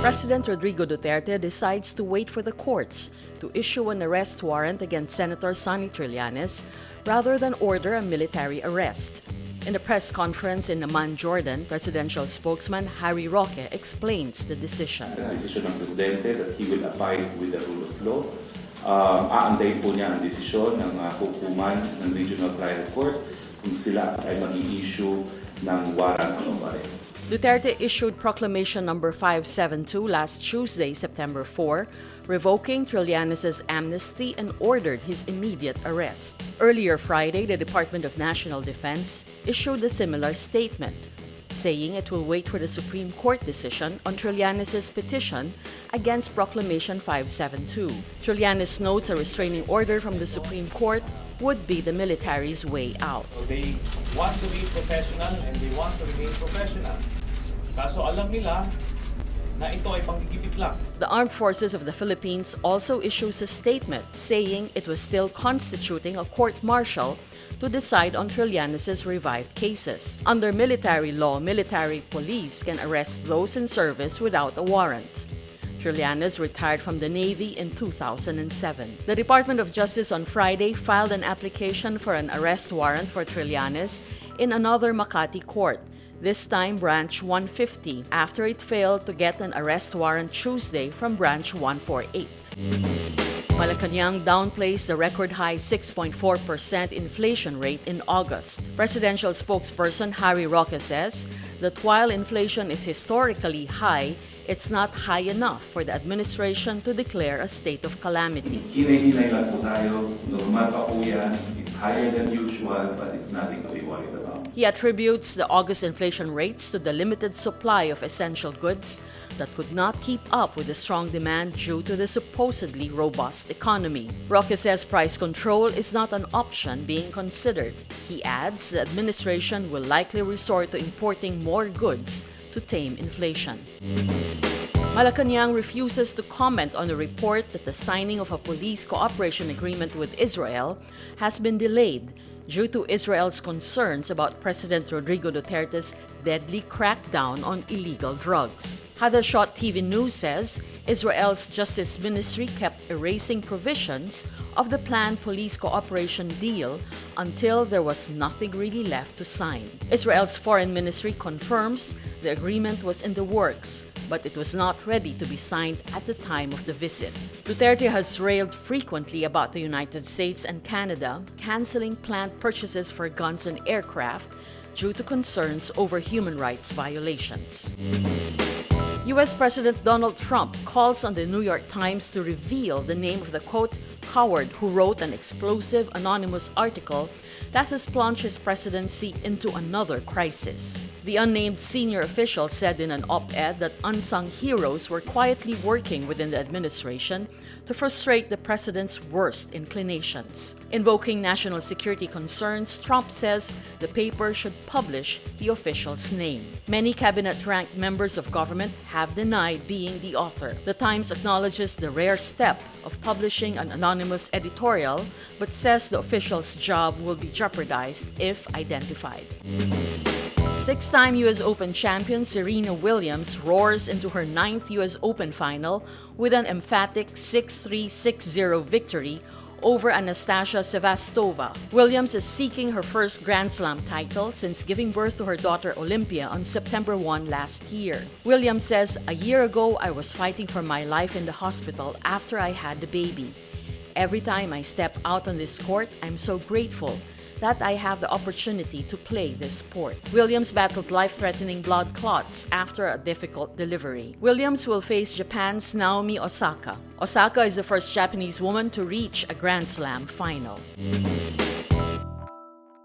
President Rodrigo Duterte decides to wait for the courts to issue an arrest warrant against Senator Sonny Trillanes rather than order a military arrest. In a press conference in Amman, Jordan, presidential spokesman Harry Roque explains the decision. The decision ng Presidente that he will abide with the rule of law. Aantayin po niya ang desisyon ng hukuman ng Regional Trial Court kung sila ay mag-i-issue ng warrant of arrest. Duterte issued Proclamation No. 572 last Tuesday, September 4, revoking Trillanes' amnesty and ordered his immediate arrest. Earlier Friday, the Department of National Defense issued a similar statement, saying it will wait for the Supreme Court decision on Trillanes' petition against Proclamation 572. Trillanes notes a restraining order from the Supreme Court would be the military's way out. So they want to be professional and they want to remain professional. Kaso alam nila na ito ay panggigipit lang. The Armed Forces of the Philippines also issues a statement saying it was still constituting a court-martial to decide on Trillanes' revived cases. Under military law, military police can arrest those in service without a warrant. Trillanes retired from the Navy in 2007. The Department of Justice on Friday filed an application for an arrest warrant for Trillanes in another Makati court, this time Branch 150, after it failed to get an arrest warrant Tuesday from Branch 148. Malacanang downplays the record-high 6.4% inflation rate in August. Presidential spokesperson Harry Roque says that while inflation is historically high, it's not high enough for the administration to declare a state of calamity. Hinay-hinay lang po tayo, normal pa po yan, it's higher than usual, but it's nothing to be worried about. He attributes the August inflation rates to the limited supply of essential goods that could not keep up with the strong demand due to the supposedly robust economy. Roque says price control is not an option being considered. He adds the administration will likely resort to importing more goods to tame inflation. Malacanang refuses to comment on a report that the signing of a police cooperation agreement with Israel has been delayed due to Israel's concerns about President Rodrigo Duterte's deadly crackdown on illegal drugs. Hadashot TV News says Israel's Justice Ministry kept erasing provisions of the planned police cooperation deal until there was nothing really left to sign. Israel's Foreign Ministry confirms the agreement was in the works, but it was not ready to be signed at the time of the visit. Duterte has railed frequently about the United States and Canada canceling planned purchases for guns and aircraft due to concerns over human rights violations. U.S. President Donald Trump calls on the New York Times to reveal the name of the, quote, coward who wrote an explosive anonymous article that has plunged his presidency into another crisis. The unnamed senior official said in an op-ed that unsung heroes were quietly working within the administration to frustrate the president's worst inclinations. Invoking national security concerns, Trump says the paper should publish the official's name. Many cabinet-ranked members of government have denied being the author. The Times acknowledges the rare step of publishing an anonymous editorial, but says the official's job will be jeopardized if identified. Six-time U.S. Open champion Serena Williams roars into her 9th U.S. Open final with an emphatic 6-3, 6-0 victory over Anastasia Sevastova. Williams is seeking her first Grand Slam title since giving birth to her daughter Olympia on September 1 last year. Williams says, "A year ago, I was fighting for my life in the hospital after I had the baby. Every time I step out on this court, I'm so grateful that I have the opportunity to play this sport." Williams battled life-threatening blood clots after a difficult delivery. Williams will face Japan's Naomi Osaka. Osaka is the first Japanese woman to reach a Grand Slam final.